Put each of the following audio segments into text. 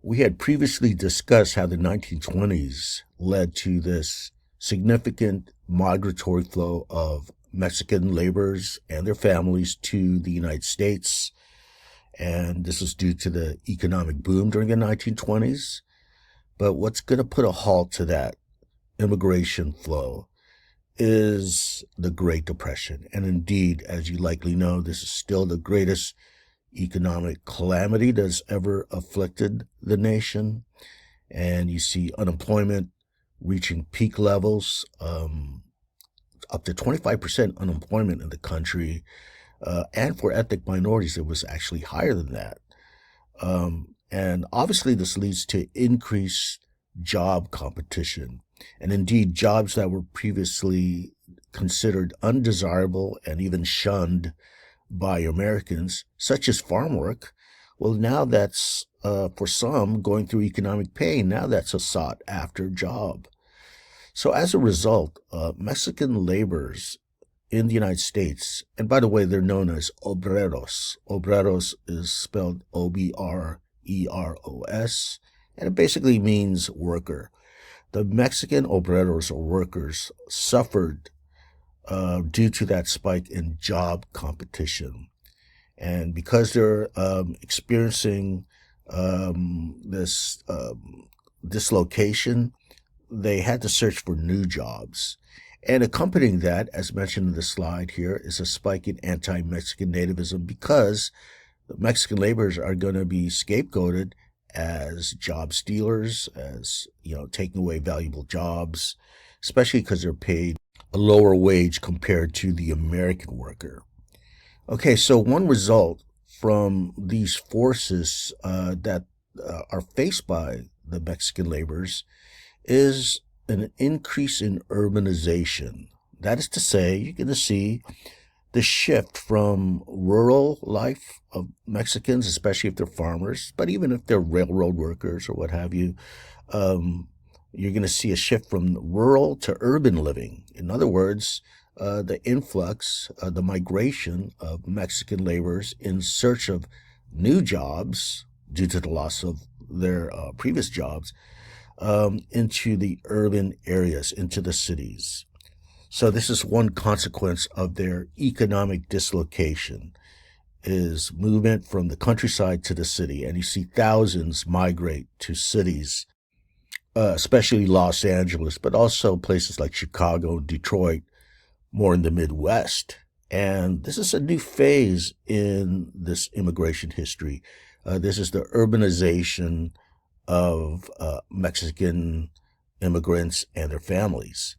We had previously discussed how the 1920s led to this significant migratory flow of Mexican laborers and their families to the United States. And this was due to the economic boom during the 1920s. But what's going to put a halt to that immigration flow is the Great Depression. And indeed, as you likely know, this is still the greatest economic calamity that's ever afflicted the nation. And you see unemployment reaching peak levels, up to 25% unemployment in the country. And for ethnic minorities, it was actually higher than that. And obviously, this leads to increased job competition. And indeed, jobs that were previously considered undesirable and even shunned by Americans, such as farm work, well, now that's, for some, going through economic pain. Now that's a sought after job. So as a result, Mexican laborers in the United States, and by the way, they're known as obreros. Obreros is spelled Obreros, and it basically means worker. The Mexican obreros or workers suffered due to that spike in job competition. And because they're experiencing this dislocation, they had to search for new jobs. And accompanying that, as mentioned in the slide here, is a spike in anti-Mexican nativism because the Mexican laborers are going to be scapegoated as job stealers, as, taking away valuable jobs, especially because they're paid a lower wage compared to the American worker. Okay, so one result from these forces that are faced by the Mexican laborers is an increase in urbanization. That is to say, you're going to see the shift from rural life of Mexicans, especially if they're farmers, but even if they're railroad workers or what have you, you're going to see a shift from rural to urban living. In other words, the influx, the migration of Mexican laborers in search of new jobs due to the loss of their previous jobs into the urban areas, into the cities. So this is one consequence of their economic dislocation, is movement from the countryside to the city. And you see thousands migrate to cities, especially Los Angeles, but also places like Chicago, Detroit, more in the Midwest. And this is a new phase in this immigration history. This is the urbanization of Mexican immigrants and their families.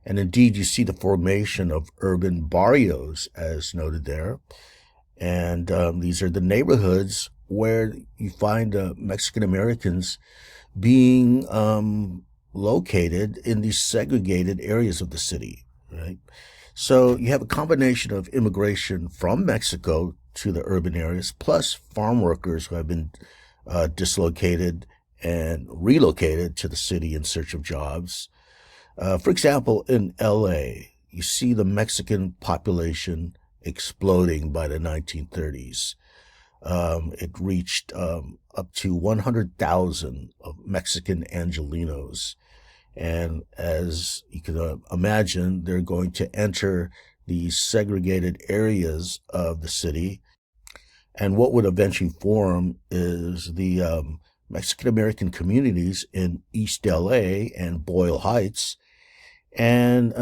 And indeed, you see the formation of urban barrios, as noted there. And these are the neighborhoods where you find Mexican Americans being located in these segregated areas of the city, right? So you have a combination of immigration from Mexico to the urban areas, plus farm workers who have been dislocated and relocated to the city in search of jobs. For example, in LA, you see the Mexican population exploding by the 1930s. It reached up to 100,000 of Mexican Angelinos. And as you can imagine, they're going to enter these segregated areas of the city. And what would eventually form is the Mexican American communities in East LA and Boyle Heights. And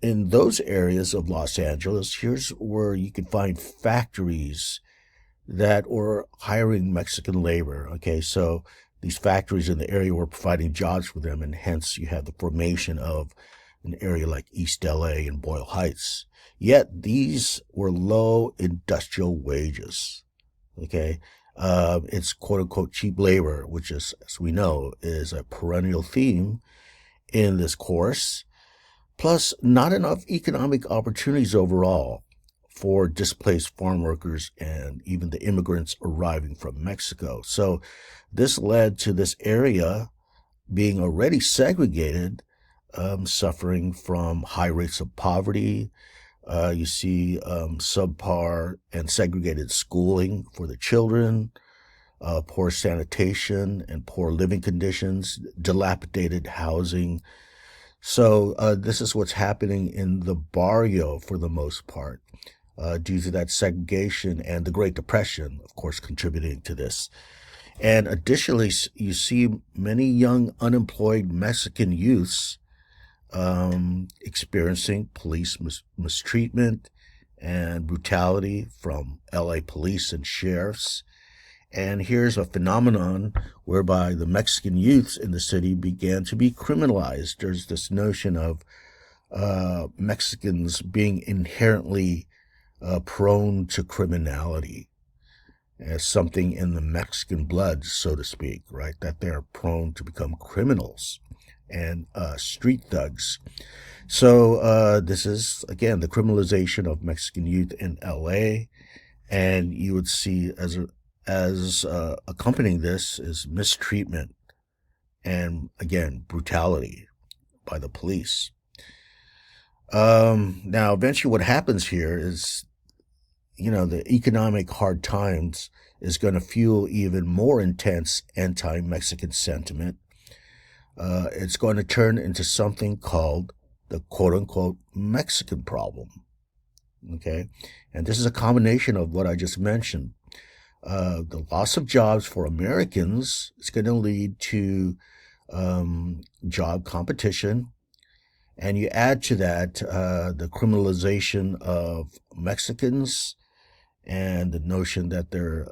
in those areas of Los Angeles, here's where you can find factories that were hiring Mexican labor. Okay, so these factories in the area were providing jobs for them, and hence you have the formation of an area like East LA and Boyle Heights. Yet these were low industrial wages. Okay, it's quote unquote cheap labor, which is, as we know, is a perennial theme in this course. Plus, not enough economic opportunities overall for displaced farm workers and even the immigrants arriving from Mexico. So this led to this area being already segregated, suffering from high rates of poverty. You see subpar and segregated schooling for the children. poor sanitation and poor living conditions, dilapidated housing. So this is what's happening in the barrio for the most part, due to that segregation and the Great Depression, of course, contributing to this. And additionally, you see many young unemployed Mexican youths experiencing police mistreatment and brutality from LA police and sheriffs. And here's a phenomenon whereby the Mexican youths in the city began to be criminalized. There's this notion of Mexicans being inherently prone to criminality, as something in the Mexican blood, so to speak, right? That they're prone to become criminals and street thugs. So this is, again, the criminalization of Mexican youth in LA. And you would see as accompanying this is mistreatment and, again, brutality by the police. Now, eventually what happens here is, the economic hard times is going to fuel even more intense anti-Mexican sentiment. It's going to turn into something called the quote-unquote Mexican problem. Okay? And this is a combination of what I just mentioned. The loss of jobs for Americans is going to lead to job competition. And you add to that the criminalization of Mexicans and the notion that they're,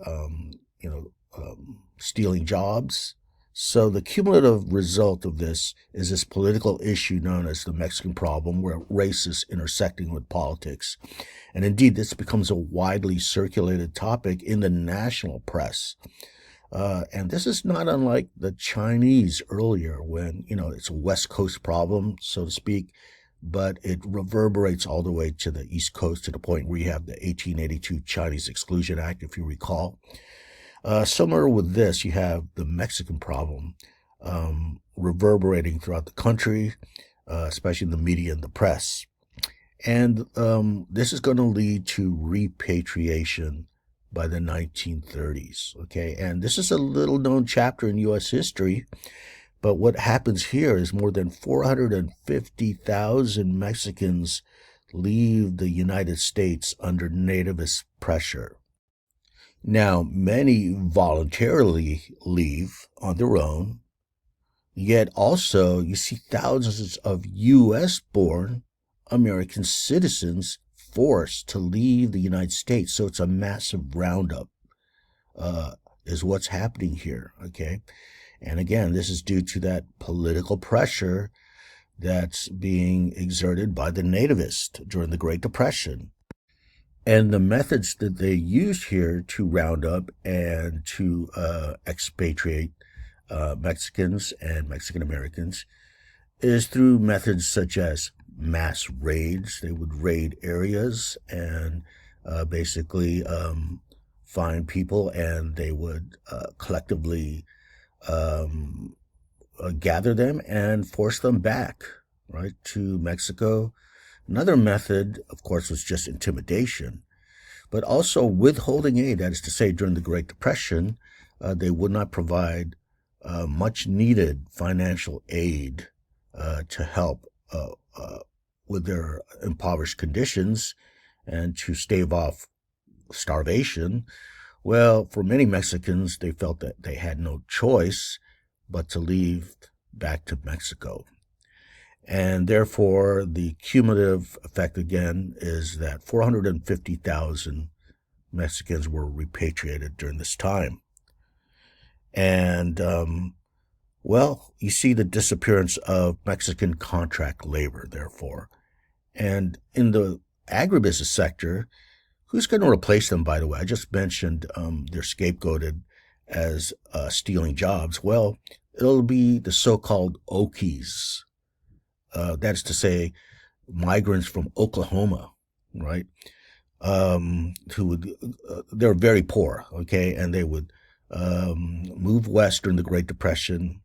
stealing jobs. So the cumulative result of this is this political issue known as the Mexican problem, where race is intersecting with politics. And indeed, this becomes a widely circulated topic in the national press. And this is not unlike the Chinese earlier when, it's a West Coast problem, so to speak, but it reverberates all the way to the East Coast to the point where you have the 1882 Chinese Exclusion Act, if you recall. Similar with this, you have the Mexican problem reverberating throughout the country, especially in the media and the press. And this is going to lead to repatriation by the 1930s, okay? And this is a little-known chapter in U.S. history, but what happens here is more than 450,000 Mexicans leave the United States under nativist pressure. Now, many voluntarily leave on their own, yet also you see thousands of U.S.-born American citizens forced to leave the United States. So it's a massive roundup, is what's happening here, okay? And again, this is due to that political pressure that's being exerted by the nativists during the Great Depression. And the methods that they used here to round up and to expatriate Mexicans and Mexican Americans is through methods such as mass raids. They would raid areas and basically find people, and they would collectively gather them and force them back, right, to Mexico. Another method, of course, was just intimidation, but also withholding aid. That is to say, during the Great Depression, they would not provide much needed financial aid to help with their impoverished conditions and to stave off starvation. Well, for many Mexicans, they felt that they had no choice but to leave back to Mexico. And therefore, the cumulative effect again is that 450,000 Mexicans were repatriated during this time. And, you see the disappearance of Mexican contract labor, therefore. And in the agribusiness sector, who's going to replace them, by the way? I just mentioned they're scapegoated as stealing jobs. Well, it'll be the so-called Okies. That's to say, migrants from Oklahoma, right? Who would, they're very poor, okay? And they would move west during the Great Depression.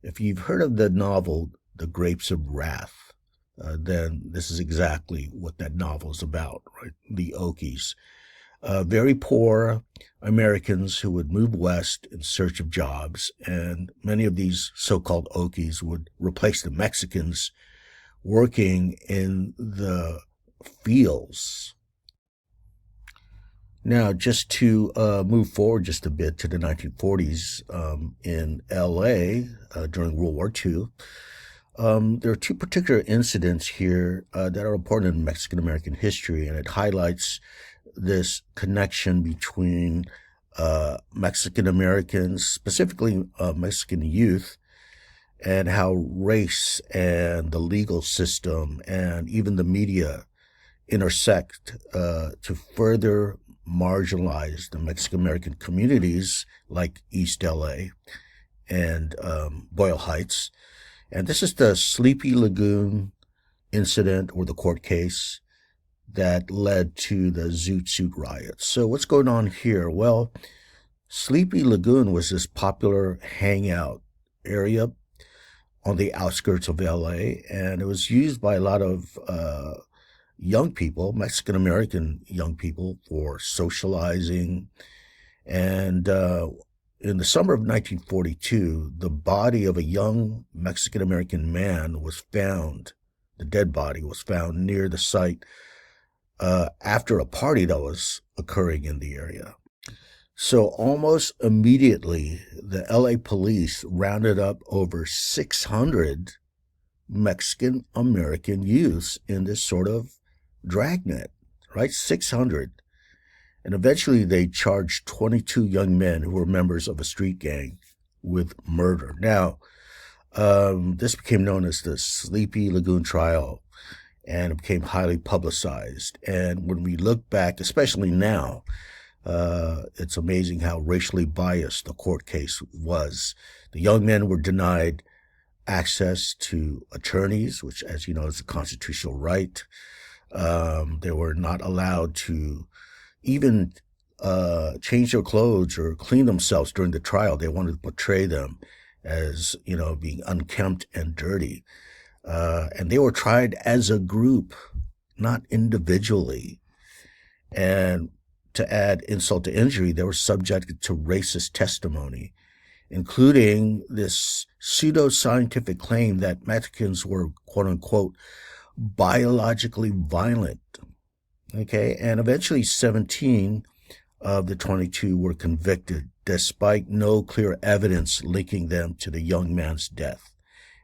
If you've heard of the novel, The Grapes of Wrath, then this is exactly what that novel is about, right? The Okies. Very poor, Americans who would move west in search of jobs, and many of these so-called Okies would replace the Mexicans working in the fields. Now, just to move forward just a bit to the 1940s in LA during World War II, there are two particular incidents here that are important in Mexican American history, and it highlights this connection between Mexican Americans, specifically Mexican youth, and how race and the legal system and even the media intersect to further marginalize the Mexican American communities like East LA and Boyle Heights. And this is the Sleepy Lagoon incident or the court case that led to the Zoot Suit riots. So what's going on here? Well, Sleepy Lagoon was this popular hangout area on the outskirts of LA, and it was used by a lot of young people, Mexican American young people, for socializing. And in the summer of 1942, the body of a young Mexican American man was found. The dead body was found near the site after a party that was occurring in the area. So almost immediately, the LA police rounded up over 600 Mexican American youths in this sort of dragnet, right? 600. And eventually they charged 22 young men who were members of a street gang with murder. Now, this became known as the Sleepy Lagoon trial, and it became highly publicized. And when we look back, especially now, it's amazing how racially biased the court case was. The young men were denied access to attorneys, which, as you know, is a constitutional right. They were not allowed to even change their clothes or clean themselves during the trial. They wanted to portray them as, being unkempt and dirty. And they were tried as a group, not individually. And to add insult to injury, they were subjected to racist testimony, including this pseudo-scientific claim that Mexicans were, quote unquote, biologically violent. Okay, and eventually 17 of the 22 were convicted, despite no clear evidence linking them to the young man's death.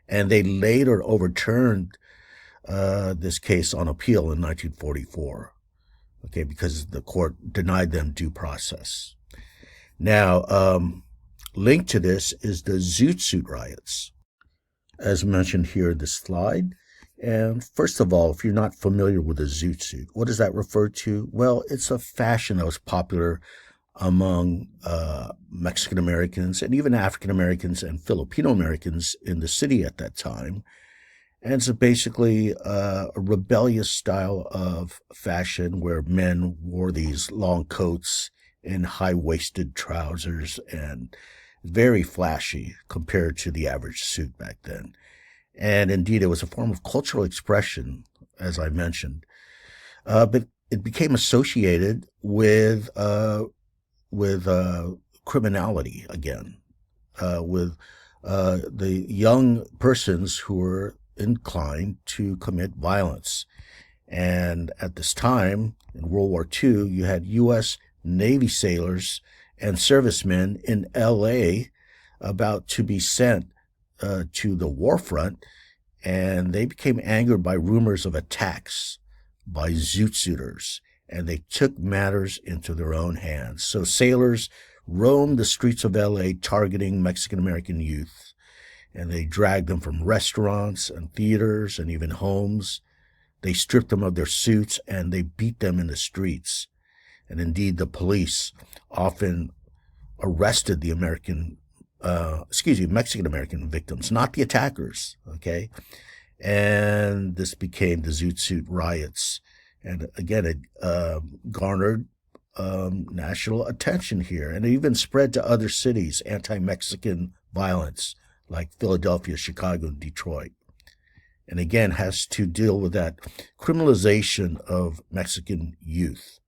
And they later overturned this case on appeal in 1944, okay, because the court denied them due process. Now, linked to this is the Zoot Suit riots, as mentioned here in this slide. And first of all, if you're not familiar with a zoot suit, what does that refer to? Well, it's a fashion that was popular among Mexican Americans and even African Americans and Filipino Americans in the city at that time. And it's basically a rebellious style of fashion where men wore these long coats and high-waisted trousers and very flashy compared to the average suit back then. And indeed, it was a form of cultural expression, as I mentioned. But it became associated with criminality again, with the young persons who were inclined to commit violence. And at this time, in World War II, you had U.S. Navy sailors and servicemen in L.A. about to be sent to the war front, and they became angered by rumors of attacks by Zoot Suiters, and they took matters into their own hands. So sailors roamed the streets of L.A. targeting Mexican-American youth, and they dragged them from restaurants and theaters and even homes. They stripped them of their suits, and they beat them in the streets. And indeed, the police often arrested the Mexican-American victims, not the attackers, okay? And this became the Zoot Suit riots. And again, it garnered national attention here, and it even spread to other cities, anti-Mexican violence like Philadelphia, Chicago, and Detroit. And again, has to deal with that criminalization of Mexican youth.